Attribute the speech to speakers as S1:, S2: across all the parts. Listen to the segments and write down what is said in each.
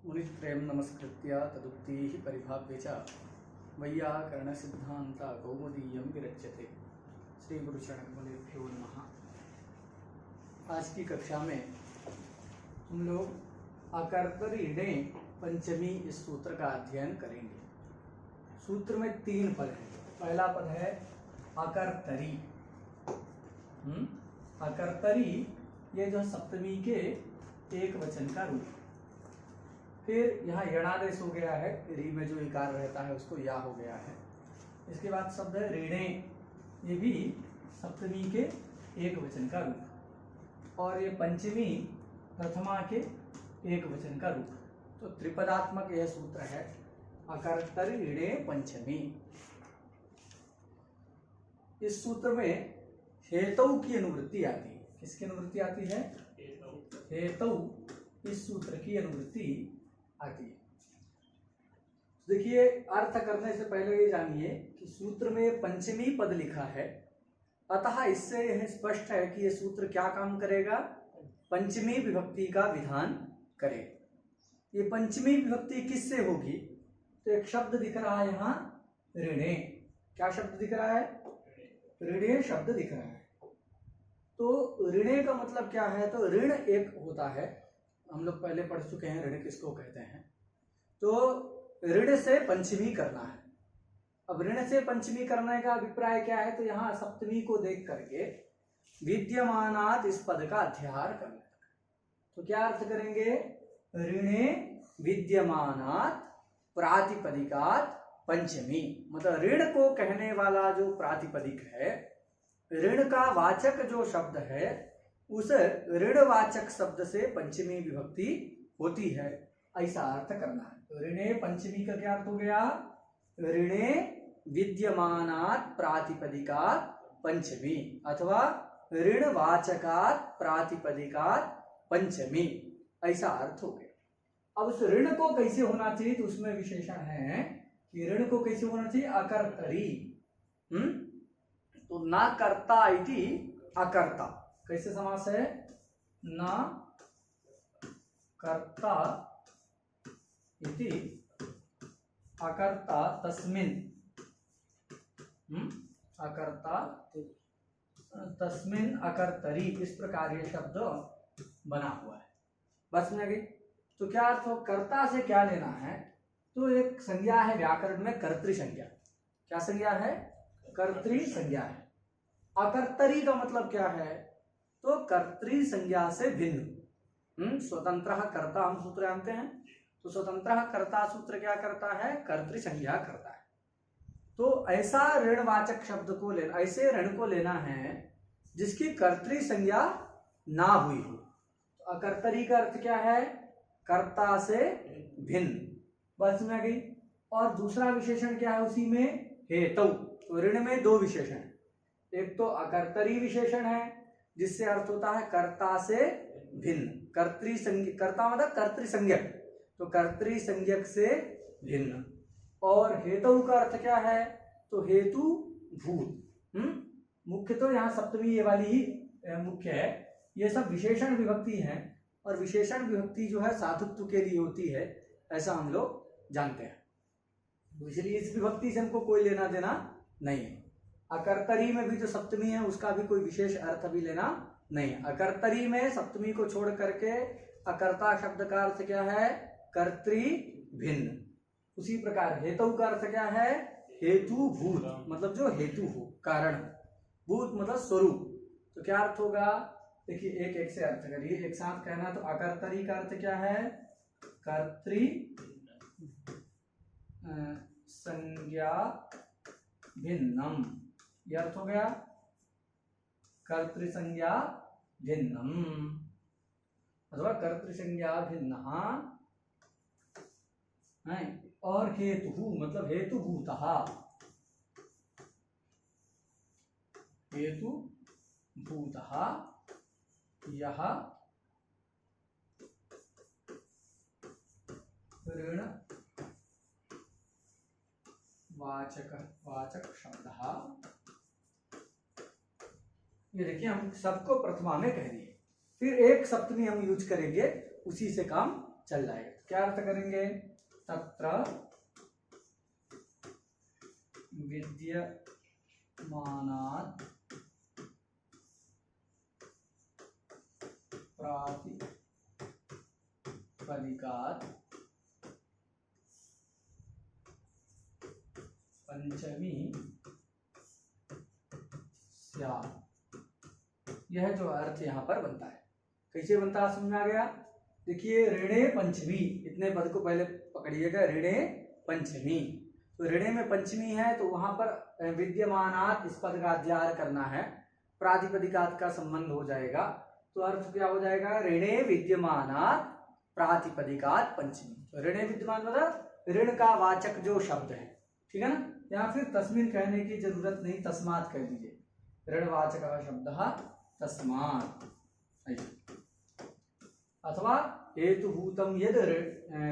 S1: मुनित्रयं नमस्कृत्य तदुक्तिः परिभाव्य च वैयाकरणसिद्धान्ता कौमुदीयं विरच्यते। श्री गुरु चरणकमलेभ्यो नमः। आज की कक्षा में हम लोग अकर्तरी णे पंचमी इस सूत्र का अध्ययन करेंगे। सूत्र में 3 पद हैं। पहला पद है अकर्तरी। अकर्तरी ये जो सप्तमी के एक वचन का रूप। फिर यहाँ यणादेश हो गया है, री में जो इकार रहता है उसको या हो गया है। इसके बाद शब्द है ऋणे, ये भी सप्तमी के एक वचन का रूप। और ये पंचमी प्रथमा के एक वचन का रूप। तो त्रिपदात्मक यह सूत्र है अकर्तरी ऋणे पंचमी। इस सूत्र में हेतु की अनुवृत्ति आती है। किसकी अनुवृत्ति आती है? हेतु। इस सूत्र की अनुवृत्ति आती है। देखिए, अर्थ करने से पहले ये जानिए कि सूत्र में पंचमी पद लिखा है, अतः इससे यह स्पष्ट है कि यह सूत्र क्या काम करेगा? पंचमी विभक्ति का विधान करे। ये पंचमी विभक्ति किससे होगी? तो एक शब्द दिख रहा है यहाँ, ऋणे। क्या शब्द दिख रहा है? ऋणे शब्द दिख रहा है। तो ऋणे का मतलब क्या है? तो ऋण एक होता है, हम लोग पहले पढ़ चुके हैं ऋण किसको कहते हैं। तो ऋण से पंचमी करना है। अब ऋण से पंचमी करने का अभिप्राय क्या है? तो यहाँ सप्तमी को देख करके विद्यमानात इस पद का अध्याहार करना है। तो क्या अर्थ करेंगे? ऋणे विद्यमानात प्रातिपदिकात पंचमी। मतलब ऋण को कहने वाला जो प्रातिपदिक है, ऋण का वाचक जो शब्द है, उस ऋणवाचक शब्द से पंचमी विभक्ति होती है, ऐसा अर्थ करना है। तो ऋणे पंचमी का क्या अर्थ हो गया? ऋणे विद्यमानात् प्रातिपदिकात् पंचमी अथवा ऋणवाचकात् प्रातिपदिकात् पंचमी, ऐसा अर्थ हो गया। अब उस ऋण को कैसे होना चाहिए? तो उसमें विशेषण है कि ऋण को कैसे होना चाहिए? अकर्तरी। तो ना कर्ता इति अकर्ता। कैसे समास है? न कर्ता इति अकर्ता तस्मिन्। अकर्ता तस्मिन् अकर्तरी, इस प्रकार ये शब्द बना हुआ है। बस में गई। तो क्या अर्थ हो? कर्ता से क्या लेना है? तो एक संज्ञा है व्याकरण में, कर्तृ संज्ञा। क्या संज्ञा है? कर्तृ संज्ञा है। अकर्तरी का मतलब क्या है? तो कर्तृ संज्ञा से भिन्न। स्वतंत्र कर्ता हम सूत्र जानते हैं। तो स्वतंत्र कर्ता सूत्र क्या करता है? कर्तृ संज्ञा करता है। तो ऐसा ऋणवाचक शब्द को लेना, ऐसे ऋण को लेना है जिसकी कर्तृ संज्ञा ना हुई हो। तो अकर्तरी का अर्थ क्या है? कर्ता से भिन्न। बस में गई। और दूसरा विशेषण क्या है उसी में? हेतु। तो ऋण में 2 विशेषण है। एक तो अकर्तरी विशेषण है जिससे अर्थ होता है कर्ता से भिन्न। कर्ता मतलब कर्तृसंज्ञक, तो कर्तृसंज्ञक से भिन्न। और हेतु का अर्थ क्या है? तो हेतु भूत। मुख्य तो यहाँ सप्तमी ये वाली ही मुख्य है। ये सब विशेषण विभक्ति है, और विशेषण विभक्ति जो है साधुत्व के लिए होती है, ऐसा हम लोग जानते हैं। इसलिए इस विभक्ति से हमको कोई लेना देना नहीं है। अकर्तरी में भी जो सप्तमी है उसका भी कोई विशेष अर्थ भी लेना नहीं है। अकर्तरी में सप्तमी को छोड़ करके अकर्ता शब्द का अर्थ क्या है? कर्तृ भिन्न। उसी प्रकार हेतु का अर्थ क्या है? हेतु भूत, मतलब जो हेतु हो, कारण। भूत मतलब स्वरूप। तो क्या अर्थ होगा? देखिए, एक एक से अर्थ करिए, एक साथ कहना। तो अकर्तरी का अर्थ क्या है? कर्तृ संज्ञा भिन्नम, यह अर्थ हो गया। कर्तृ संज्ञा भिन्नम अथवा कर्तृ संज्ञा भिन्न। और हेतु मतलब हेतुभूतः। हेतुभूतः यह ऋण वाचक शब्द। ये देखिए हम सबको प्रथमा में कह दिए, फिर एक सप्तमी हम यूज करेंगे, उसी से काम चल जाएगा। क्या अर्थ करेंगे? तत्र विद्यमानात् प्रातिपदिकात् पंचमी स्यात्। यह जो अर्थ यहाँ पर बनता है, कैसे बनता है समझ में आ गया? देखिए, ऋणे पंचमी, इतने पद को पहले पकड़िएगा। ऋणे पंचमी, तो ऋणे में पंचमी है तो वहां पर विद्यमानात् इस पद का अध्याय करना है, प्रातिपदिकात् का संबंध हो जाएगा। तो अर्थ क्या हो जाएगा? ऋणे विद्यमानात् प्रातिपदिकात् पंचमी। तो ऋणे विद्यमान मतलब ऋण का वाचक जो शब्द है, ठीक है ना? या फिर तस्मिन् कहने की जरूरत नहीं, तस्मात् कह दीजिए। ऋणवाचक शब्द तस्मात्, अथवा हेतुभूतम यद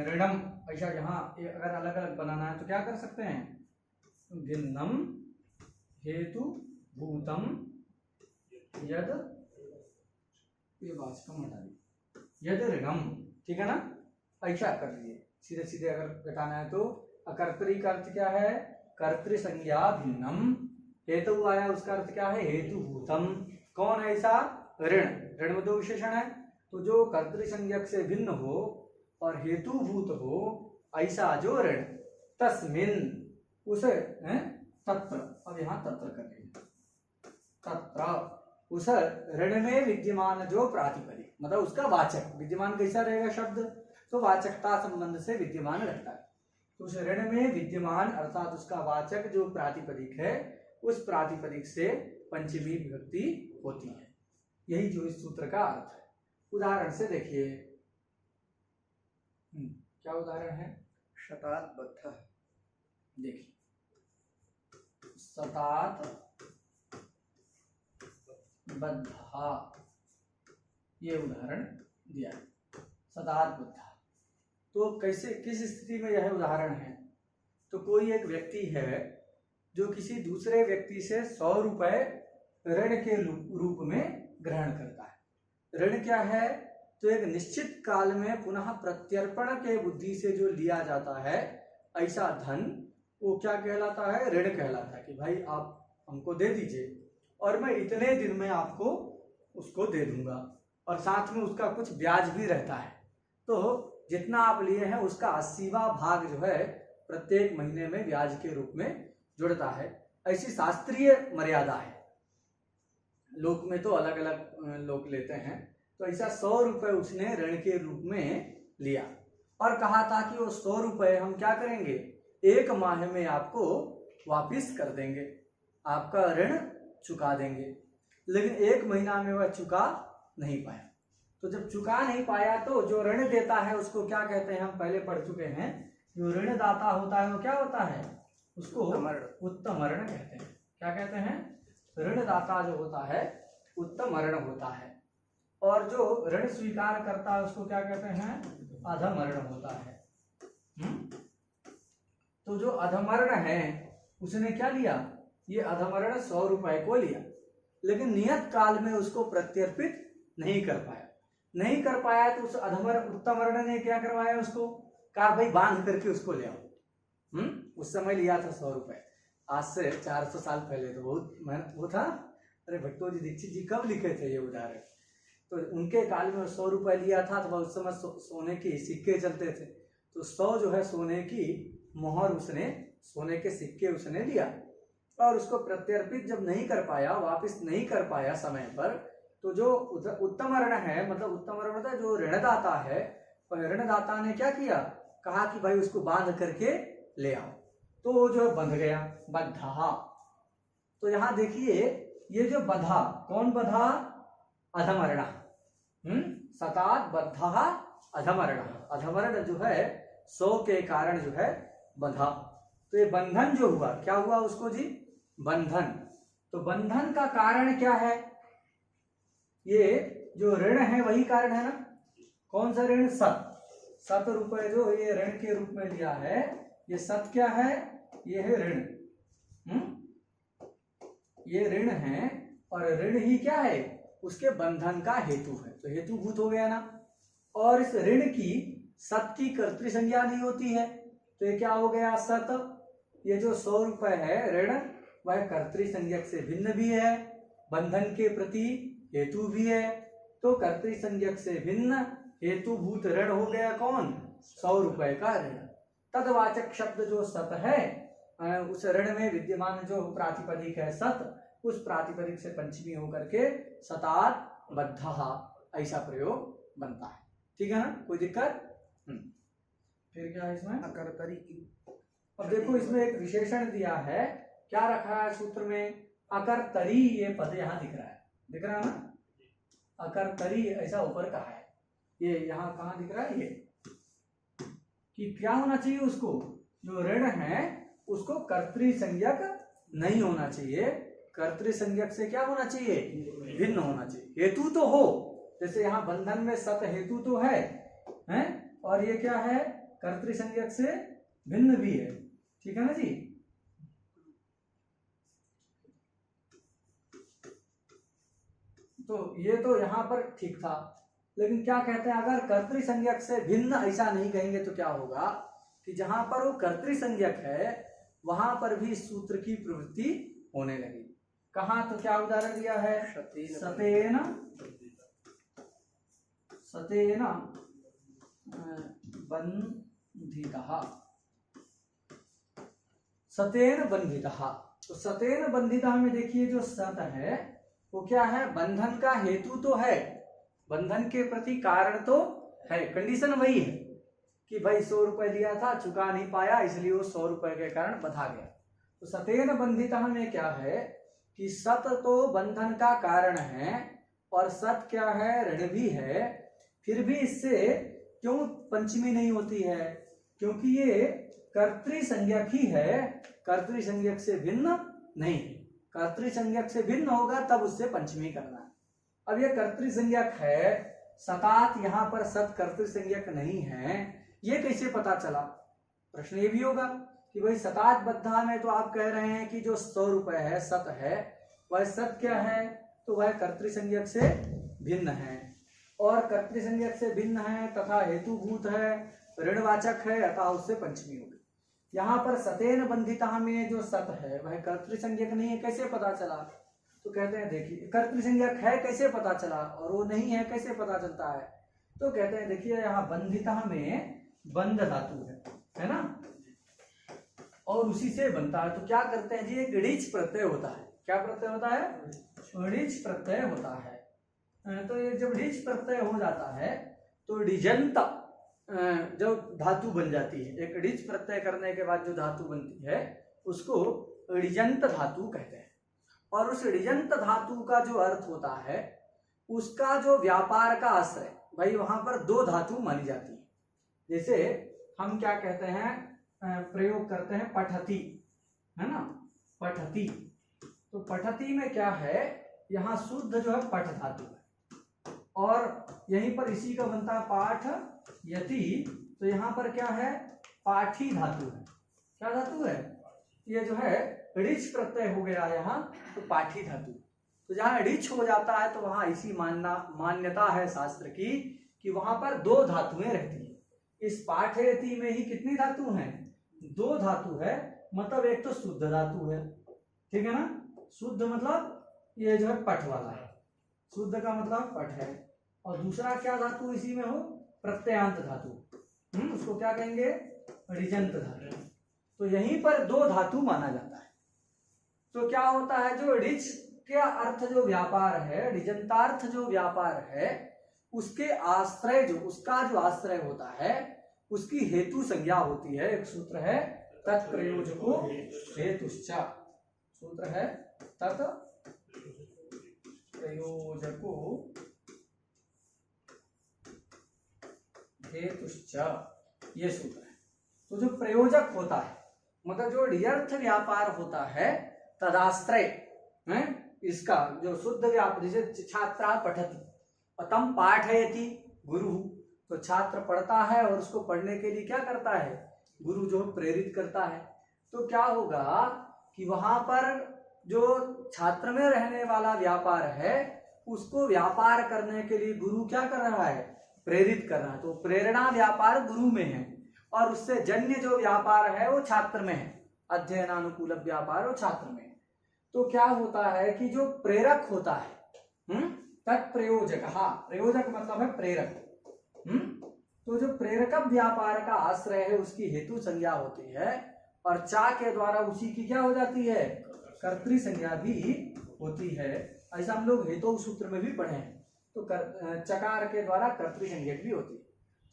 S1: ऋणम, ऐसा यहाँ अगर अलग अलग बनाना है तो क्या कर सकते हैं? भिन्नम हेतुभूतम यद, ये वाचकम हटा दीजिए, यद ऋणम, ठीक है ना? ऐसा कर लीजिए। सीधे सीधे अगर घटाना है तो अकर्तरी का अर्थ क्या है? कर्तृ संज्ञा भिन्नम। हेतु आया, उसका अर्थ क्या है? हेतुभूतम। कौन ऐसा? ऋण। ऋण में दो विशेषण है, तो जो कर्तृ संज्ञक से भिन्न हो और हेतुभूत हो ऐसा जो ऋण, तस्मिन्, उसे तत्र, अब यहाँ तत्र कर लीजिए, तत्र उस ऋण में विद्यमान जो प्रातिपदिक, मतलब उसका वाचक, विद्यमान कैसा रहेगा शब्द? तो वाचकता संबंध से विद्यमान रहता है। तो उस ऋण में विद्यमान अर्थात उसका वाचक जो प्रातिपदिक है, उस प्रातिपदिक से पंचमी विभक्ति होती है। यही जो इस सूत्र का अर्थ है। उदाहरण से देखिए, क्या उदाहरण है?
S2: शतात बद्ध।
S1: देखिए, शतात बद्धा, ये उदाहरण दिया है। शतात बद्धा, तो कैसे, किस स्थिति में यह उदाहरण है? तो कोई एक व्यक्ति है जो किसी दूसरे व्यक्ति से 100 रुपए ऋण के रूप में ग्रहण करता है। ऋण क्या है? तो एक निश्चित काल में पुनः प्रत्यर्पण के बुद्धि से जो लिया जाता है ऐसा धन, वो क्या कहलाता है? ऋण कहलाता है। कि भाई आप हमको दे दीजिए और मैं इतने दिन में आपको उसको दे दूंगा, और साथ में उसका कुछ ब्याज भी रहता है। तो जितना आप लिए हैं उसका 80वां भाग जो है प्रत्येक महीने में ब्याज के रूप में जुड़ता है। ऐसी शास्त्रीय मर्यादा है। लोक में तो अलग अलग लोग लेते हैं। तो ऐसा 100 रुपए उसने ऋण के रूप में लिया और कहा था कि वो 100 रुपए हम क्या करेंगे? 1 माह में आपको वापिस कर देंगे, आपका ऋण चुका देंगे। लेकिन 1 महीना में वह चुका नहीं पाया। तो जब चुका नहीं पाया तो जो ऋण देता है उसको क्या कहते हैं? हम पहले पढ़ चुके हैं। जो ऋणदाता होता है वो क्या होता है? उसको उत्तम ऋण कहते हैं। क्या कहते हैं? ऋणदाता जो होता है उत्तम ऋण होता है, और जो ऋण स्वीकार करता है उसको क्या कहते हैं? अधम ऋण होता है। तो जो अधम ऋण है उसने क्या लिया? ये अधम ऋण 100 रुपए को लिया, लेकिन नियत काल में उसको प्रत्यर्पित नहीं कर पाया। नहीं कर पाया तो उस अधम उत्तम ऋण ने क्या करवाया? उसको कहा भाई बांध करके उसको ले आओ। उस समय लिया था 100 रुपए, आज से 400 साल पहले। तो बहुत मेहनत वो था। अरे भट्टोजी दीक्षित जी कब लिखे थे ये उदाहरण? तो उनके काल में 100 रुपए लिया था, तो उस समय सोने के सिक्के चलते थे। तो 100 जो है सोने की मोहर, उसने सोने के सिक्के उसने लिया, और उसको प्रत्यर्पित जब नहीं कर पाया, वापिस नहीं कर पाया समय पर, तो जो उत्तम ऋण है, मतलब उत्तम ऋण था जो ऋणदाता है, वह ऋणदाता ने क्या किया? कहा कि भाई उसको बांध करके ले आओ। तो वो जो बंध गया, बद्धा। तो यहाँ देखिए, ये जो बधा, कौन बधा? अधमर्ण। शतात बद्धा अधमर्ण। अधमर्ण जो है 100 के कारण जो है बंधा। तो ये बंधन जो हुआ, क्या हुआ उसको जी? बंधन। तो बंधन का कारण क्या है? ये जो ऋण है वही कारण है ना। कौन सा ऋण? 7 रुपए जो ये ऋण के रूप में लिया है, ये 7 क्या है? ये है ऋण। ये ऋण है, और ऋण ही क्या है? उसके बंधन का हेतु है। तो हेतुभूत हो गया ना। और इस ऋण की सत की कर्तृ संज्ञा नहीं होती है, तो ये क्या हो गया सत। ये जो 100 रुपए है ऋण, वह कर्तृ संज्ञक से भिन्न भी है, बंधन के प्रति हेतु भी है। तो कर्तृ संज्ञक से भिन्न हेतुभूत ऋण हो गया कौन, 100 रुपए का ऋण। तदवाचक शब्द जो सत है, उस ऋण में विद्यमान जो प्रातिपदिक है सत, उस प्रातिपदिक से पंचमी होकर के सतात बद्ध ऐसा प्रयोग बनता है। ठीक है ना, कोई दिक्कत। फिर क्या है इसमें,
S2: अकर्तरी।
S1: अब देखो इसमें एक विशेषण दिया है, क्या रखा है सूत्र में, अकर्तरी। ये पद यहाँ दिख रहा है, दिख रहा है ना, अकर्तरी ऐसा ऊपर कहा है। ये यहाँ कहाँ दिख रहा है, ये कि क्या होना चाहिए उसको, जो ऋण है उसको कर्तृ संज्ञक नहीं होना चाहिए, कर्तृ संज्ञक से क्या होना चाहिए, भिन्न होना चाहिए। हेतु तो हो, जैसे यहाँ बंधन में सत हेतु तो है, और ये क्या है, कर्तृ संज्ञक से भिन्न भी है। ठीक है ना जी। तो ये तो यहाँ पर ठीक था, लेकिन क्या कहते हैं, अगर कर्तृ संज्ञक से भिन्न ऐसा नहीं कहेंगे तो क्या होगा कि जहां पर वो कर्तृ संज्ञक है वहां पर भी सूत्र की प्रवृत्ति होने लगी। कहाँ, तो क्या उदाहरण दिया है, सतेन सतेन बंधितः, सतेन बंधितः। तो सतेन बंधितः में देखिए जो सत है वो क्या है, बंधन का हेतु तो है, बंधन के प्रति कारण तो है, कंडीशन वही है कि भाई 100 रुपए लिया था, चुका नहीं पाया, इसलिए वो 100 रुपए के कारण बंधा गया। तो सतेन बंधितः में क्या है कि सत तो बंधन का कारण है और सत क्या है, ऋण भी है, फिर भी इससे क्यों पंचमी नहीं होती है, क्योंकि ये कर्तृ संज्ञक ही है, कर्तृ संज्ञक से भिन्न नहीं। कर्तृ संज्ञक से भिन्न होगा तब उससे पंचमी करना है। अब ये कर्तृ संज्ञक है, सतात यहाँ पर सत कर्तृ संज्ञक नहीं है, ये कैसे पता चला। प्रश्न ये भी होगा कि भाई सतात बद्धा में तो आप कह रहे हैं कि जो 100 रुपए है सत है, वह सत क्या है, तो वह कर्तृ संज्ञक से भिन्न है, और कर्तृ संज्ञक से भिन्न है तथा हेतुभूत है, ऋणवाचक है, अतः उससे पंचमी होगी। यहाँ पर सतेन बंधिता में जो सत है वह कर्तृ संज्ञक नहीं है, कैसे पता चला, तो कहते हैं देखिए कर्तृ संज्ञक है कैसे पता चला, और वो नहीं है कैसे पता चलता है, तो कहते हैं देखिए यहाँ बंधिता में बंध धातु है ना, और उसी से बनता है। तो क्या करते हैं जी, एक ऋच प्रत्यय होता है, क्या प्रत्यय होता है, ऋच प्रत्यय होता है। तो ये जब ऋच प्रत्यय हो जाता है तो ऋजंत जब धातु बन जाती है, एक ऋच प्रत्यय करने के बाद जो धातु बनती है उसको ऋजंत धातु कहते हैं। और उस ऋजंत धातु का जो अर्थ होता है उसका जो व्यापार का आश्रय, भाई वहां पर 2 धातु मानी जाती है। जैसे हम क्या कहते हैं, प्रयोग करते हैं पठती, है ना, पठती। तो पठती में क्या है, यहाँ शुद्ध जो है पठ धातु है, और यहीं पर इसी का बनता है पाठ यति, तो यहाँ पर क्या है, पाठी धातु है। क्या धातु है, ये जो है ऋच प्रत्यय हो गया यहाँ, तो पाठी धातु। तो जहाँ ऋच हो जाता है तो वहां ऐसी मान्यता है शास्त्र की कि वहां पर 2 धातुएं रहती है। इस पाठयति में ही कितनी धातु हैं, 2 धातु है, मतलब एक तो शुद्ध धातु है, ठीक है ना, शुद्ध मतलब ये जो है पठ वाला है, शुद्ध का मतलब पठ है, और दूसरा क्या धातु इसी में हो, प्रत्ययांत धातु, उसको क्या कहेंगे, ऋजंत धातु। तो यहीं पर 2 धातु माना जाता है। तो क्या होता है, जो ऋच का अर्थ जो व्यापार है, ऋजंतार्थ जो व्यापार है, उसके आश्रय जो उसका जो आश्रय होता है उसकी हेतु संज्ञा होती है। एक सूत्र है तत्प्रयोजको हेतुश्च, सूत्र है तत्प्रयोजको हेतुश्च, ये सूत्र है। तो जो प्रयोजक होता है, मतलब जो ऋजर्थ व्यापार होता है, तदाश्रय है इसका जो शुद्ध व्यापार, जैसे छात्रा पठति तम पाठयति गुरु, तो छात्र पढ़ता है और उसको पढ़ने के लिए क्या करता है, गुरु जो प्रेरित करता है। तो क्या होगा कि वहां पर जो छात्र में रहने वाला व्यापार है उसको व्यापार करने के लिए गुरु क्या कर रहा है, प्रेरित कर रहा है, तो प्रेरणा व्यापार गुरु में है और उससे जन्य जो व्यापार है वो छात्र में है, अध्ययनानुकूल व्यापार वो छात्र में है। तो क्या होता है कि जो प्रेरक होता है तत्प्रयोजक, प्रयोजक मतलब है प्रेरक, तो जो प्रेरक व्यापार का आश्रय है उसकी हेतु संज्ञा होती है और चा के द्वारा उसी की क्या हो जाती है, कर्तृ संज्ञा भी होती है। ऐसा हम लोग हेतु सूत्र में भी पढ़े हैं, तो चकार के द्वारा कर्तृ संज्ञा भी होती है।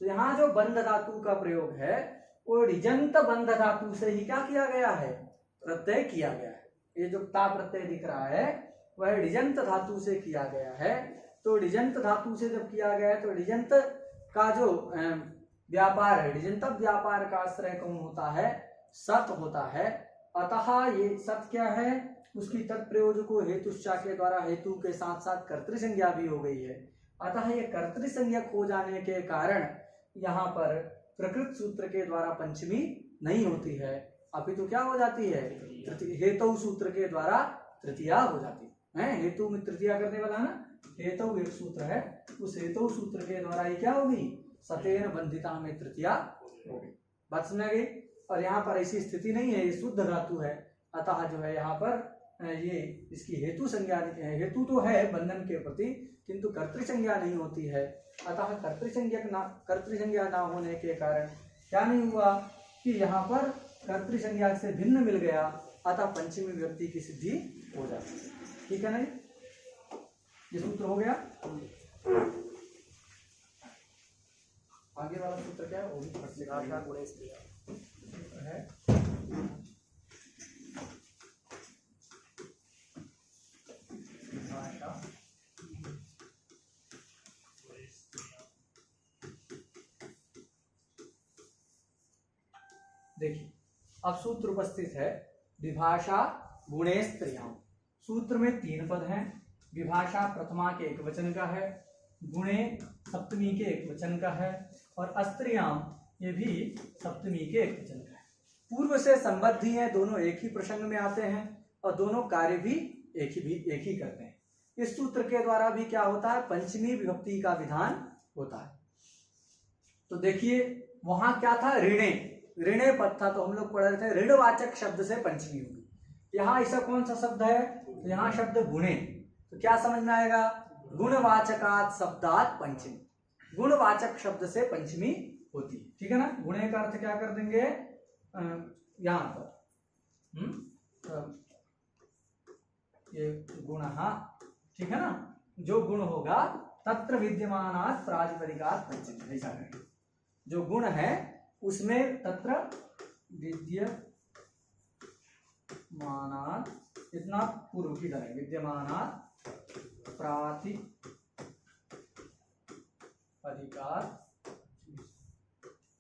S1: तो यहाँ जो बंध धातु का प्रयोग है वो ऋजंत बंध धातु से ही क्या किया गया है, प्रत्यय किया गया है। ये जो ता प्रत्यय दिख रहा है वह ऋजंत धातु से किया गया है। तो ऋजंत धातु से जब किया गया है तो ऋजंत का जो व्यापार है, ऋजंत व्यापार का आश्रय कौन होता है, सत होता है। अतः ये सत क्या है, उसकी तत्प्रयोजको हेतुश्चा के द्वारा हेतु के साथ साथ कर्तृ संज्ञा भी हो गई है। अतः ये कर्तृ संज्ञा हो जाने के कारण यहाँ पर प्रकृत सूत्र के द्वारा पंचमी नहीं होती है, अपितु क्या हो जाती है, हेतु सूत्र के द्वारा तृतीया हो जाती है। हेतु में तृतीया करने वाला ना, हेतु एक सूत्र है, उस हेतु सूत्र के द्वारा ये क्या होगी, सतेन बंधिता में तृतीया होगी। बात समझ गई। और यहाँ पर ऐसी स्थिति नहीं है, ये शुद्ध धातु है, अतः जो है यहाँ पर ये इसकी हेतु संज्ञा, हेतु तो है बंधन के प्रति किंतु कर्तृ संज्ञा नहीं होती है। अतः कर्तृ संज्ञा ना होने के कारण क्या नहीं हुआ कि यहाँ पर कर्तृ संज्ञा से भिन्न मिल गया, अतः पंचमी विभक्ति की सिद्धि हो जाती है। ठीक है ना, ये सूत्र हो गया। आगे वाला सूत्र क्या है, वो भी फट है। देखिए अब सूत्र उपस्थित है, विभाषा गुणे स्त्रियां। सूत्र में 3 पद हैं। विभाषा प्रथमा के एक वचन का है, गुणे सप्तमी के एक वचन का है और अस्त्रियां ये भी सप्तमी के एक वचन का है। पूर्व से संबद्ध ही है, दोनों एक ही प्रसंग में आते हैं और दोनों कार्य भी एक ही करते हैं। इस सूत्र के द्वारा भी क्या होता है, पंचमी विभक्ति का विधान होता है। तो देखिए वहां क्या था, ऋणे पद था, तो हम लोग पढ़ रहे थे ऋणवाचक शब्द से पंचमी होगी। यहाँ ऐसा कौन सा शब्द है, तो यहाँ शब्द गुणे, तो क्या समझ में आएगा, गुणवाचकात् शब्दात् पंचमी, गुणवाचक शब्द से पंचमी होती है। ठीक है ना, गुणे का अर्थ क्या कर देंगे यहाँ पर, ये गुण, ठीक है ना, जो गुण होगा तत्र विद्यमानात् प्रातिपदिकात् पंचमी, ऐसा करेंगे। जो गुण है उसमें तत्र विद्यमानात्, इतना पूर्व की तरह विद्यमानात् प्रातिपदिकात्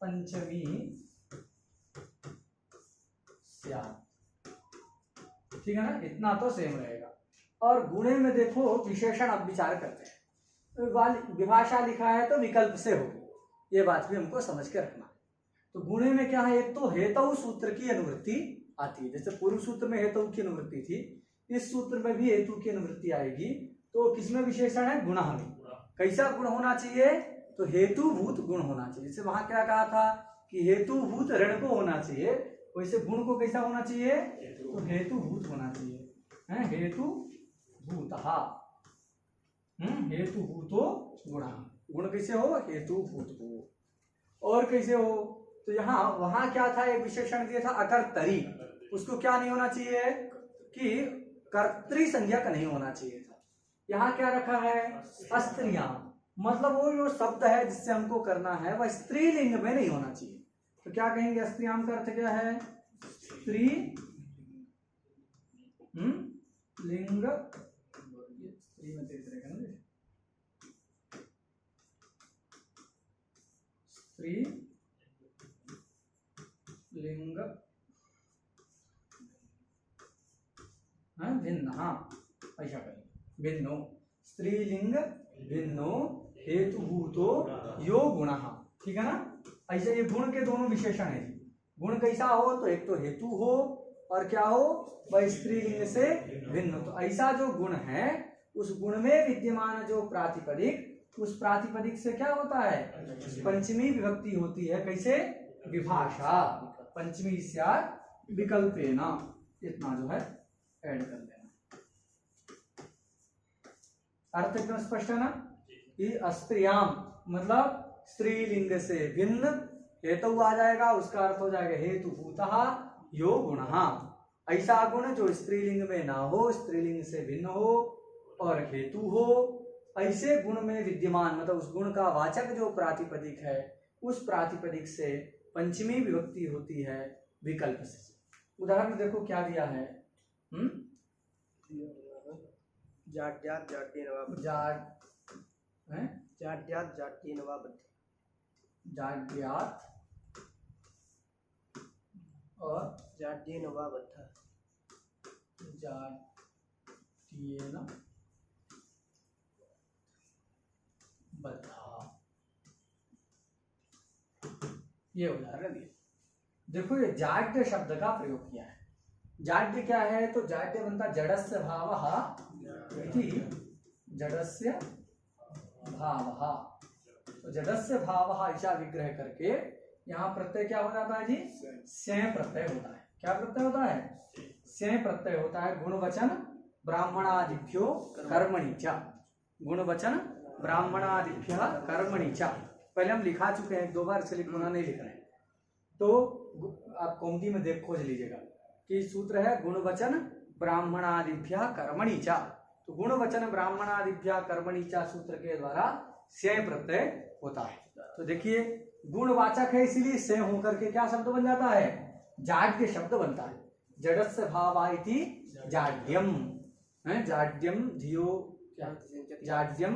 S1: पंचमी स्यात्। ठीक है ना, इतना तो सेम रहेगा। और गुणे में देखो विशेषण अब विचार करते हैं, विभाषा लिखा है तो विकल्प से होगी, ये बात भी हमको समझ के रखना है। तो गुणे में क्या है, एक तो हेतु सूत्र की अनुवृत्ति आती है, जैसे पूर्व सूत्र में हेतु की अनुवृत्ति थी, इस सूत्र में भी हेतु की अनुवृत्ति आएगी। तो किसमें विशेषण है, गुण में। कैसा गुण होना चाहिए, तो हेतुभूत गुण होना चाहिए। जैसे वहां क्या कहा था कि हेतुभूत ऋण को होना चाहिए, वैसे गुण को कैसा होना चाहिए, तो हेतुभूत होना चाहिए, हेतुभूत, हेतुभूतो गुण। गुण कैसे हो, हेतुभूत हो। और कैसे हो, तो यहाँ वहां क्या था, एक विशेषण दिया था अकर्तरी, उसको क्या नहीं होना चाहिए कि कर्तृ संज्ञक नहीं होना चाहिए था। यहाँ क्या रखा है, अस्त्रियां, मतलब वो जो शब्द है जिससे हमको करना है वह स्त्रीलिंग में नहीं होना चाहिए। तो क्या कहेंगे, अस्त्रियां का अर्थ क्या है, स्त्री लिंग, स्त्री में देख रहेगा ना, स्त्री लिंग भिन्न, ऐसा करें, भिन्नो, स्त्रीलिंग भिन्नो हेतुभूतो यो गुण। ठीक है ना, ऐसे ये गुण के दोनों विशेषण है। गुण कैसा हो, तो एक तो हेतु हो और क्या हो, वह स्त्रीलिंग से भिन्न। तो ऐसा जो गुण है उस गुण में विद्यमान जो प्रातिपदिक उस प्रातिपदिक से क्या होता है, पंचमी विभक्ति होती है। कैसे, विभाषा, पंचमी स्यात् विकल्पेन, इतना जो है ऐड कर देना। अर्थ एकदम स्पष्ट है ना, कि अस्त्रियाम मतलब स्त्रीलिंग से भिन्न हेतु आ जाएगा, उसका अर्थ हो जाएगा हेतुभूतः यो गुणः। ऐसा गुण जो स्त्रीलिंग में ना हो, स्त्रीलिंग से भिन्न हो और हेतु हो, ऐसे गुण में विद्यमान, मतलब उस गुण का वाचक जो प्रातिपदिक है, उस प्रातिपदिक से पंचमी विभक्ति होती है विकल्प से। उदाहरण देखो क्या दिया है,
S2: जाड्यात् जाड्येन वा जाड्यात् जाड्येन वा बद्ध,
S1: जाड्यात् और
S2: जाड्येन वा बद्ध,
S1: जाड्येन बद्धा, ये उदाहरण दिए। देखो ये जाड्य शब्द का प्रयोग किया है। जाड्य क्या है, तो जाड्य बनता जडस्य भावः इति, जडस्य भावः, तो जडस्य भावः ऐसा विग्रह करके यहाँ प्रत्यय क्या हो जाता है जी, स्यं प्रत्यय होता है। क्या प्रत्यय होता है, स्यं प्रत्यय होता है। गुणवचन ब्राह्मणादिभ्यो कर्मणि च, गुणवचन ब्राह्मणादिभ्यः कर्मणि च, पहले हम लिखा चुके हैं, 2 बार इसलिए पुनः नहीं लिख रहे हैं। तो आप कौमुदी में देख खोज लीजिएगा कि सूत्र है गुणवचन ब्राह्मणादिभ्यः कर्मणि च, तो गुणवचन ब्राह्मणादिभ्यः कर्मणि च सूत्र के द्वारा स्यं प्रत्यय होता है। तो देखिए गुणवाचक है, इसीलिए स्यं होकर के क्या शब्द बन जाता है, जाड्य शब्द बनता है। जडस्य भावा इति जाड्यम, है जाड्यम धियो, जाड्यम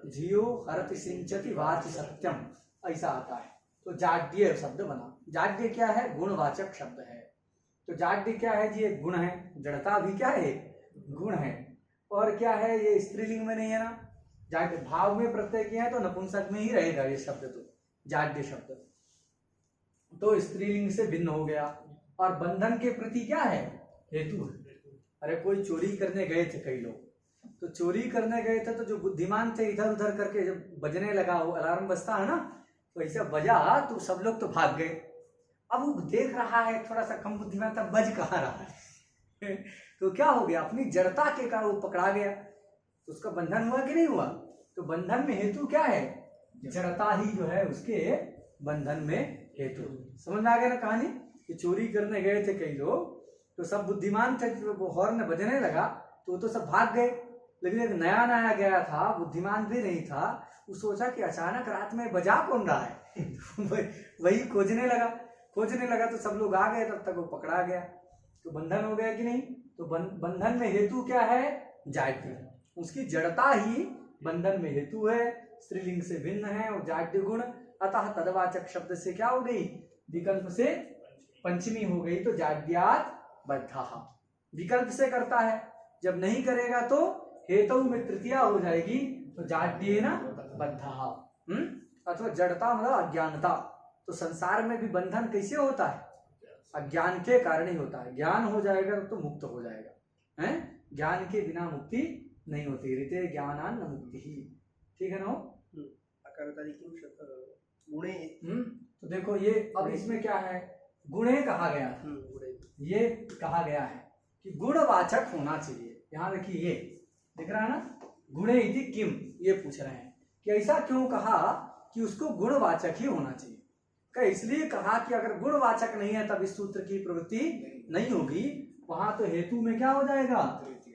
S1: धियो हरति सिंचति वाचि सत्यम, ऐसा आता है। तो जाड्य शब्द बना। जाड्य क्या है, गुणवाचक शब्द है। तो जाड्य क्या है जी, एक गुण है। जड़ता भी क्या है, गुण है। और क्या है, ये स्त्रीलिंग में नहीं है ना, जाड्य भाव में प्रत्यय किया है तो नपुंसक में ही रहेगा ये शब्द। तो जाड्य शब्द तो स्त्रीलिंग से भिन्न हो गया। और बंधन के प्रति क्या है, हेतु है। अरे कोई चोरी करने गए थे कई लोग, तो चोरी करने गए थे तो जो बुद्धिमान थे इधर उधर करके जब बजने लगा, वो अलार्म बजता है ना, तो ऐसा बजा तो सब लोग तो भाग गए। अब वो देख रहा है थोड़ा सा कम बुद्धिमान था, बज कहाँ रहा है तो क्या हो गया, अपनी जड़ता के कारण वो पकड़ा गया। तो उसका बंधन हुआ कि नहीं हुआ। तो बंधन में हेतु क्या है, जड़ता ही जो है उसके बंधन में हेतु। समझ में आ गया ना कहानी, कि चोरी करने गए थे कई लोग, तो सब बुद्धिमान थे, वो हॉर्न बजने लगा तो वो तो सब भाग गए। लेकिन एक नया नया गया था, बुद्धिमान भी नहीं था, वो सोचा कि अचानक रात में बजा कौन रहा है वही खोजने लगा तो सब लोग आ गए, तब तक वो पकड़ा गया। तो बंधन हो गया कि नहीं। तो बंधन में हेतु क्या है, जाड्य, उसकी जड़ता ही बंधन में हेतु है, स्त्रीलिंग से भिन्न है और जाड्य गुण। अतः तदवाचक शब्द से क्या हो गई, विकल्प से पंचमी हो गई। तो जाड्यात् बद्धः विकल्प से करता है, जब नहीं करेगा तो हेतु में तृतीया हो जाएगी, तो जाड्येन बद्धः। अथवा जड़ता मतलब अज्ञानता। तो संसार में भी बंधन कैसे होता है, अज्ञान के कारण ही होता है। ज्ञान हो जाएगा तो मुक्त हो जाएगा, हैं? ज्ञान के बिना मुक्ति नहीं होती। ऋते ज्ञानान न मुक्ति ही, ठीक है ना।
S2: गुणे,
S1: तो देखो ये अब इसमें क्या है, गुणे कहा गया था, ये कहा गया है कि गुणवाचक होना चाहिए। यहाँ देखिए ये दिख रहा है ना, गुणे इति किम, ये पूछ रहे हैं कि ऐसा क्यों कहा कि उसको गुणवाचक ही होना चाहिए। इसलिए कहा कि अगर गुणवाचक नहीं है तब इस सूत्र की प्रवृत्ति नहीं होगी। वहां तो हेतु में क्या हो जाएगा,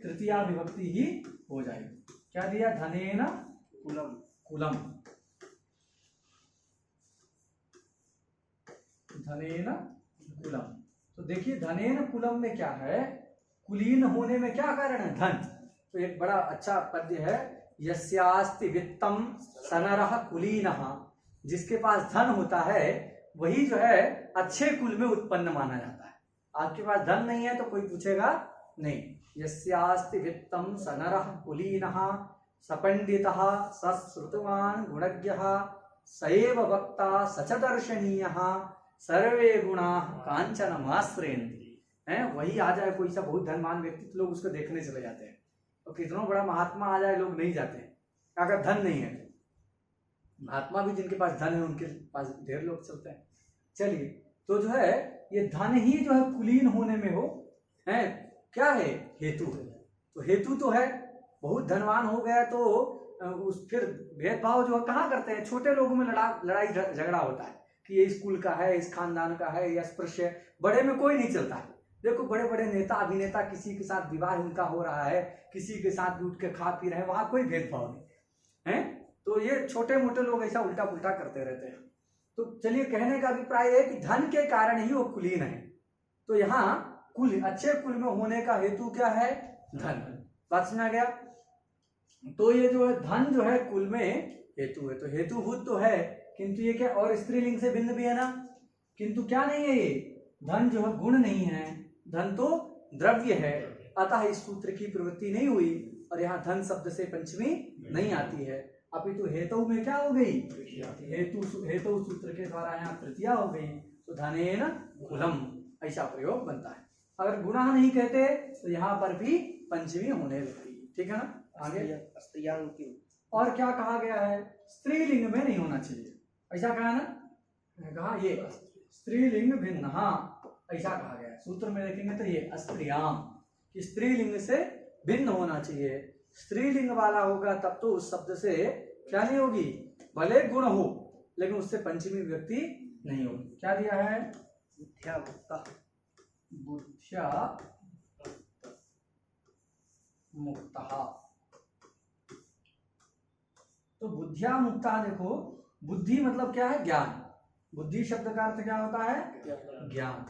S1: तृतीया विभक्ति ही हो जाएगी। क्या दिया, धनेन कुलम, कुलम, धनेन कुलम। तो देखिए धनेन कुलम में क्या है, कुलीन होने में क्या कारण है, धन। तो एक बड़ा अच्छा पद्य है, यस्यास्ति वित्तम सनरः कुलीनः, जिसके पास धन होता है वही जो है अच्छे कुल में उत्पन्न माना जाता है। आपके पास धन नहीं है तो कोई पूछेगा नहीं। यस्यास्ति वित्तम सनरः कुलीनः सपंडितः सश्रुतवान् गुणज्ञः सएव वक्ता सच दर्शनीयः सर्वे गुणाः कांचनमाश्रयन्ति। हैं, वही आ जाए कोई सा बहुत धनवान व्यक्ति तो लोग उसको देखने चले जाते हैं, और कितना बड़ा महात्मा आ जाए लोग नहीं जाते हैं, अगर धन नहीं है। महात्मा भी जिनके पास धन है उनके पास ढेर लोग चलते हैं। चलिए, तो जो है ये धन ही जो है कुलीन होने में हो है क्या है, हेतु है। तो हेतु तो है, बहुत धनवान हो गया तो उस फिर भेदभाव जो है कहाँ करते हैं, छोटे लोगों में लड़ाई झगड़ा होता है कि ये स्कूल का है, इस खानदान का है, या स्पर्श है। बड़े में कोई नहीं चलता है। देखो बड़े बड़े नेता अभिनेता, किसी के साथ विवाह उनका हो रहा है, किसी के साथ भी उठ के खा पी रहे हैं, वहां कोई भेदभाव नहीं है। तो ये छोटे मोटे लोग ऐसा उल्टा पुल्टा करते रहते हैं। तो चलिए, कहने का अभिप्राय है कि धन के कारण ही वो कुलीन है। तो यहाँ कुल, अच्छे कुल में होने का हेतु क्या है, धन। बात सुना गया। तो ये जो है धन जो है कुल में हेतु है, तो हेतुभूत तो है, किंतु ये क्या और स्त्रीलिंग से भिन्न भी है ना। किंतु क्या नहीं है, ये धन जो है गुण नहीं है, धन तो द्रव्य है। अतः इस सूत्र की प्रवृत्ति नहीं हुई, और यहाँ धन शब्द से पंचमी नहीं आती है, अपितु हेतु में क्या हो गई, हेतु सूत्र के द्वारा यहाँ तृतीया हो गई। तो धनेन कुलम ऐसा प्रयोग बनता है। अगर गुणा नहीं कहते तो यहाँ पर भी पंचमी होने लगती। ठीक है ना। आगे और क्या कहा गया है, स्त्रीलिंग में नहीं होना चाहिए, ऐसा कहा ना, कहा ये स्त्रीलिंग भिन्न, हाँ ऐसा कहा गया है। सूत्र में देखेंगे तो ये अस्त्रियाम, कि स्त्रीलिंग से भिन्न होना चाहिए। स्त्रीलिंग वाला होगा तब तो उस शब्द से क्या नहीं होगी, भले गुण हो लेकिन उससे पंचमी व्यक्ति नहीं होगी। क्या दिया है,
S2: बुद्ध्या मुक्ता,
S1: बुद्ध्या मुक्ता। तो बुद्धिया मुक्ता, देखो बुद्धि मतलब क्या है, ज्ञान। बुद्धि शब्द का अर्थ क्या होता है, ज्ञान।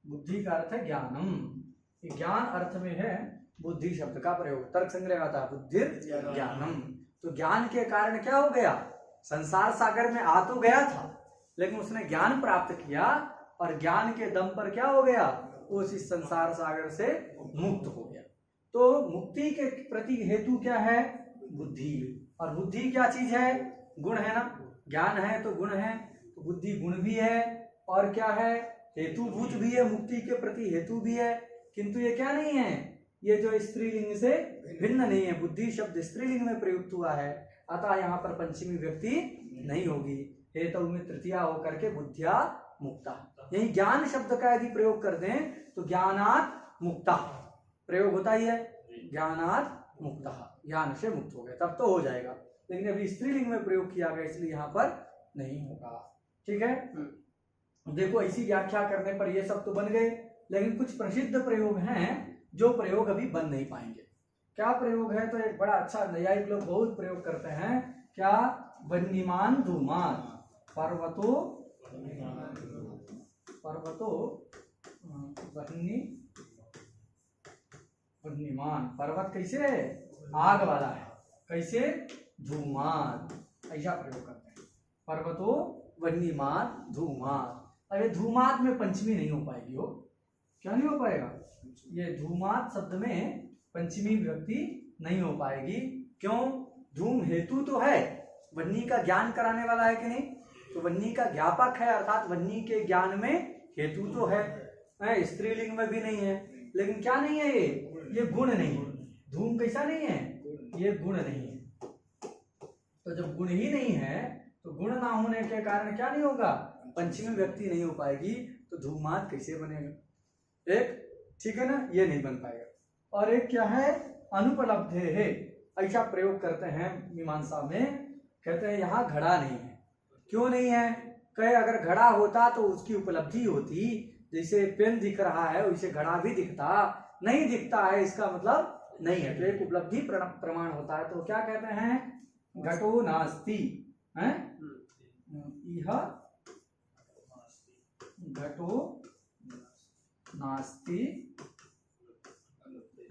S1: बुद्धि का अर्थ है ज्ञानम, ज्ञान अर्थ में है बुद्धि शब्द का प्रयोग। तर्क संग्रह आता है बुद्धि ज्ञानम। तो ज्ञान के कारण क्या हो गया, संसार सागर में आ तो गया था लेकिन उसने ज्ञान प्राप्त किया, और ज्ञान के दम पर क्या हो गया, वो इस संसार सागर से मुक्त हो गया। तो मुक्ति के प्रति हेतु क्या है, बुद्धि। और बुद्धि क्या चीज है, गुण है ना। ज्ञान है तो गुण है, तो बुद्धि गुण भी है और क्या है, हेतुभूत भी है, मुक्ति के प्रति हेतु भी है। किंतु ये क्या नहीं है, ये जो स्त्रीलिंग से भिन्न नहीं है। बुद्धि शब्द स्त्रीलिंग में प्रयुक्त हुआ है, अतः यहाँ पर पंचमी व्यक्ति नहीं होगी। हेतु में तृतीया होकर के बुद्धिया मुक्ता। यही ज्ञान शब्द का यदि प्रयोग कर दें तो ज्ञानात् मुक्ता प्रयोग होता ही है, ज्ञानात् मुक्ता, ज्ञान से मुक्त हो गया, तब तो हो जाएगा। लेकिन अभी स्त्रीलिंग में प्रयोग किया गया इसलिए यहाँ पर नहीं होगा। ठीक है। देखो ऐसी व्याख्या करने पर ये सब तो बन गए, लेकिन कुछ प्रसिद्ध प्रयोग हैं जो प्रयोग अभी बन नहीं पाएंगे। क्या प्रयोग है, तो एक बड़ा अच्छा न्यायिक लोग बहुत प्रयोग करते हैं। क्या, वन्यमान धूमान, पर्वतो वन्यमान, पर्वत कैसे है, आग वाला है, कैसे, धूमान, ऐसा प्रयोग करते हैं। पर्वतो वन्यमान धूमान। अब ये धूमात में पंचमी नहीं हो पाएगी, हो क्या नहीं हो पाएगा, ये धूमात शब्द में पंचमी विभक्ति नहीं हो पाएगी। क्यों, धूम हेतु तो है, वन्नी का ज्ञान कराने वाला है कि नहीं, तो वन्नी का ज्ञापक है, अर्थात वन्नी के ज्ञान में हेतु तो है। स्त्रीलिंग में भी नहीं है, लेकिन क्या नहीं है, ये गुण नहीं है। धूम कैसा नहीं है, ये गुण नहीं है। तो जब गुण ही नहीं है तो गुण ना होने के कारण क्या नहीं होगा, पंचमी व्यक्ति नहीं हो पाएगी, तो धूमात कैसे बनेगा। एक ठीक है ना, ये नहीं बन पाएगा। और एक क्या है, अनुपलब्धे है, ऐसा प्रयोग करते हैं मीमांसा में, कहते हैं यहाँ घड़ा नहीं है। क्यों नहीं है, कहे अगर घड़ा होता तो उसकी उपलब्धि होती, जैसे पेन दिख रहा है वैसे घड़ा भी दिखता, नहीं दिखता है इसका मतलब नहीं है, तो एक उपलब्धि प्रमाण होता है। तो क्या कहते हैं, घटो नास्ति है, यह घटो नास्ति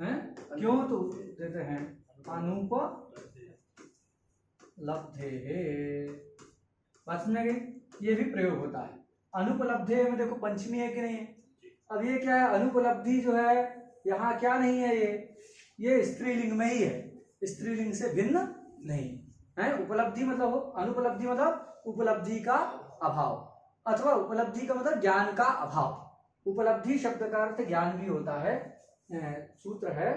S1: है, क्यों, तो देते हैं अनुपलब्धे है। बात सुनेंगे, ये भी प्रयोग होता है। अनुपलब्धे में देखो पंचमी है कि नहीं है। अब ये क्या है, अनुपलब्धि जो है यहाँ क्या नहीं है, ये स्त्रीलिंग में ही है, स्त्रीलिंग से भिन्न नहीं है। उपलब्धि मतलब हो, अनुपलब्धि मतलब उपलब्धि का अभाव, अथवा उपलब्धि का मतलब ज्ञान का अभाव। उपलब्धि शब्द का अर्थ ज्ञान भी होता है। सूत्र है,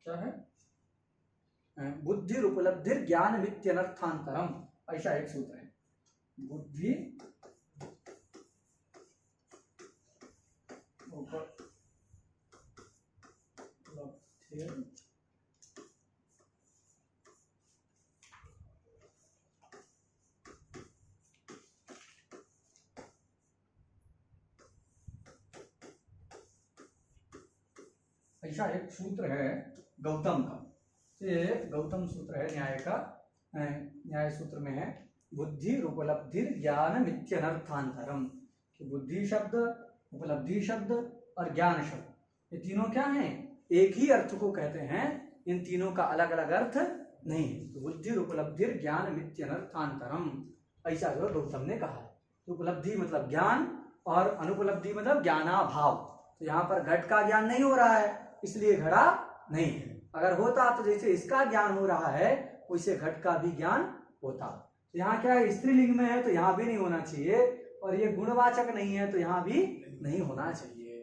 S1: क्या है, बुद्धि उपलब्धि ज्ञान मित्यनर्थांतरम, ऐसा एक सूत्र है। बुद्धि उपलब्धि ऐसा एक सूत्र है गौतम का। ये गौतम सूत्र है न्याय का, न्याय सूत्र में है बुद्धि उपलब्धि ज्ञान मित्यनर्थांतरम, कि बुद्धि शब्द, उपलब्धि शब्द और ज्ञान शब्द, ये तीनों क्या हैं? एक ही अर्थ को कहते हैं, इन तीनों का अलग अलग अर्थ नहीं है। तो बुद्धि उपलब्धि ज्ञान मित्यनर्थांतरम, ऐसा जो गौतम ने कहा है। तो उपलब्धि मतलब ज्ञान और अनुपलब्धि मतलब ज्ञानाभाव। तो यहाँ पर घट का ज्ञान नहीं हो रहा है, इसलिए घड़ा नहीं है। अगर होता तो जैसे इसका ज्ञान हो रहा है वैसे घट का भी ज्ञान होता। तो यहाँ क्या है, स्त्रीलिंग में है तो यहाँ भी नहीं होना चाहिए, और ये गुणवाचक नहीं है तो यहाँ भी नहीं होना चाहिए।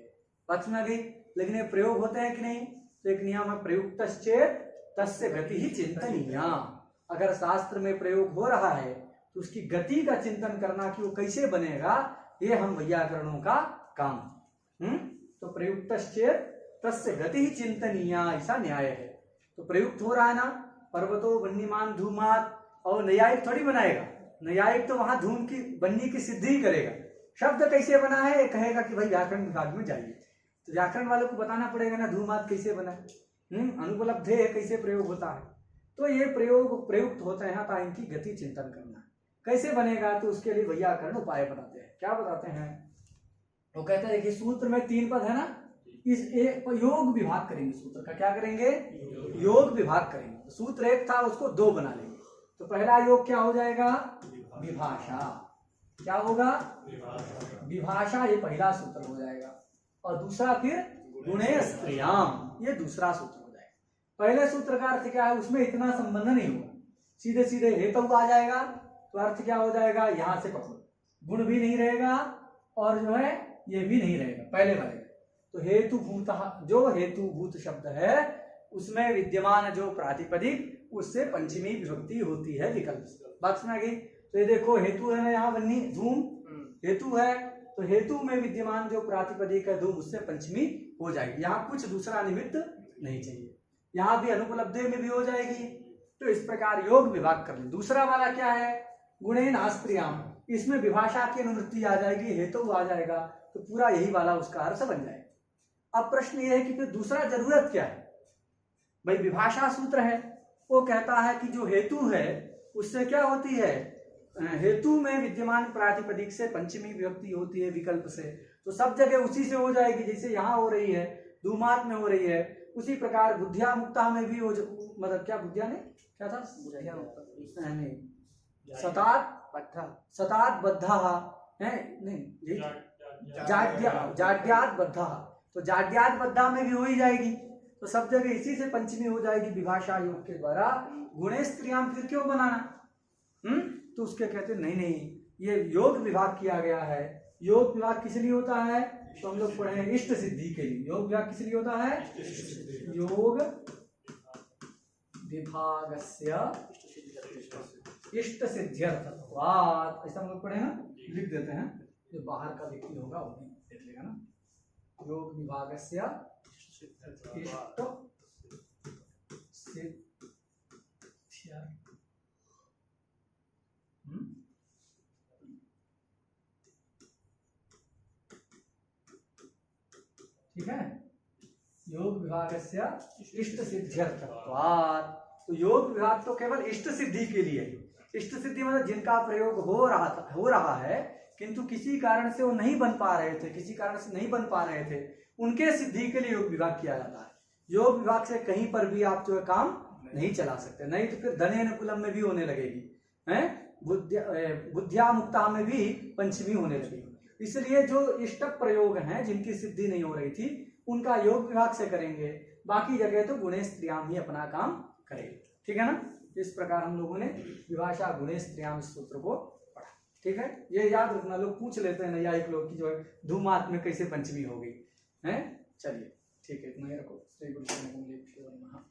S1: पक्ष में भी, लेकिन ये प्रयोग होते हैं कि नहीं? तो एक नियम है प्रयुक्तश्चेत् तस्य गति ही चिंतनीया। अगर शास्त्र में प्रयोग हो रहा है तो उसकी गति का चिंतन करना कि वो कैसे बनेगा, ये हम वैयाकरणों का काम। तो प्रयुक्तश्चेत् तस्य गति ही चिंतनीया, ऐसा न्याय है। तो प्रयुक्त हो रहा है ना, पर्वतो वन्यमान धूमात, और न्यायिक थोड़ी बनाएगा। न्यायिक तो वहां धूम की बनने की सिद्धि ही करेगा। शब्द कैसे बना है कहेगा कि भाई व्याकरण विभाग में जाइए, तो व्याकरण वालों को बताना पड़ेगा ना धूमात कैसे बना है, अनुपलब्धे कैसे प्रयोग होता है। तो ये प्रयोग प्रयुक्त होते हैं तो इनकी गति चिंतन करना कैसे बनेगा, तो उसके लिए वैयाकरण उपाय बताते हैं। क्या बताते हैं? वो कहते हैं कि सूत्र में 3 पद है ना, इस एक योग विभाग करेंगे। सूत्र का क्या करेंगे? योग विभाग करेंगे। सूत्र 1 था, उसको 2 बना लेंगे। तो पहला योग क्या हो जाएगा? विभाषा। क्या होगा? विभाषा, ये पहला सूत्र हो जाएगा। और दूसरा फिर गुणे स्त्रियाम, ये दूसरा सूत्र हो जाएगा। पहले सूत्र का अर्थ क्या है, उसमें इतना संबंध नहीं होगा, सीधे सीधे हेतु आ जाएगा। तो अर्थ क्या हो जाएगा, यहां से पकड़ो, गुण भी नहीं रहेगा और जो है ये भी नहीं रहेगा पहले वाले। तो हेतुभूत, जो हेतुभूत शब्द है उसमें विद्यमान जो प्रातिपदिक, उससे पंचमी विभक्ति होती है विकल्प से। बात सुना गई? तो ये देखो हेतु है ना, यहाँ बन्नी धूम हेतु है, तो हेतु में विद्यमान जो प्रातिपदिक है धूम, उससे पंचमी हो जाएगी। यहाँ कुछ दूसरा निमित्त नहीं चाहिए, यहाँ भी अनुपलब्धि में भी हो जाएगी। तो इस प्रकार योग विभाग कर ले। दूसरा वाला क्या है? गुणेन आस्त्रियाम, इसमें विभाषा की अनुवृत्ति आ जाएगी, हेतु आ जाएगा, तो पूरा यही वाला उसका अर्थ बन जाएगा। अब प्रश्न ये है कि फिर दूसरा जरूरत क्या है? भाई विभाषा सूत्र है, वो कहता है कि जो हेतु है उससे क्या होती है, हेतु में विद्यमान प्रातिपदिक से पंचमी विभक्ति होती है विकल्प से, तो सब जगह उसी से हो जाएगी। जैसे यहाँ हो रही है, धूमात में हो रही है, उसी प्रकार बुद्धिया मुक्ता में भी हो, मतलब क्या बुद्धिया ने क्या था, सतात बद्धा है, नहीं जाड्यात बद्धा, तो जाड्यात बद्धा में भी हो ही जाएगी। तो सब जगह इसी से पंचमी हो जाएगी विभाषा योग के द्वारा। गुणे स्त्रियाम फिर क्यों बनाना? तो उसके कहते नहीं नहीं, ये योग विभाग किया गया है। योग विभाग किस लिए होता है? तो हम लोग पढ़े हैं इष्ट सिद्धि के लिए। योग विभाग किस लिए होता है? योग विभागस्य इष्ट सिद्ध्यर्थत्वात्, ऐसा हम लोग पढ़े ना, लिख देते हैं, जो बाहर का व्यक्ति होगा वो भी देख लेगा ना। योग विभागस्य इष्ट सिद्ध्यर्थ, ठीक है। योग विभागस्य इष्ट सिद्ध्यर्थत्वात्, तो योग विभाग तो केवल इष्ट सिद्धि के लिए। इष्ट सिद्धि मतलब जिनका प्रयोग हो रहा है किंतु किसी कारण से वो नहीं बन पा रहे थे, किसी कारण से नहीं बन पा रहे थे, उनके सिद्धि के लिए योग विभाग किया जाता है। योग विभाग से कहीं पर भी आप जो है काम नहीं चला सकते, नहीं तो फिर धने अनुकूलम में भी होने लगेगी, है बुद्धिया मुक्ता में भी पंचमी होने लगेगी। इसलिए जो इष्ट प्रयोग हैं जिनकी सिद्धि नहीं हो रही थी उनका योग विभाग से करेंगे, बाकी जगह तो गुणे स्त्रियाम ही अपना काम करेंगे। ठीक है ना। इस प्रकार हम लोगों ने विभाषा गुणे स्त्रियाम सूत्र को पढ़ा। ठीक है, ये याद रखना, लोग पूछ लेते हैं नैयायिक लोग की जो है धूमात में कैसे पंचमी हो गई है। चलिए ठीक है, इतना ही रखो। श्री गुरु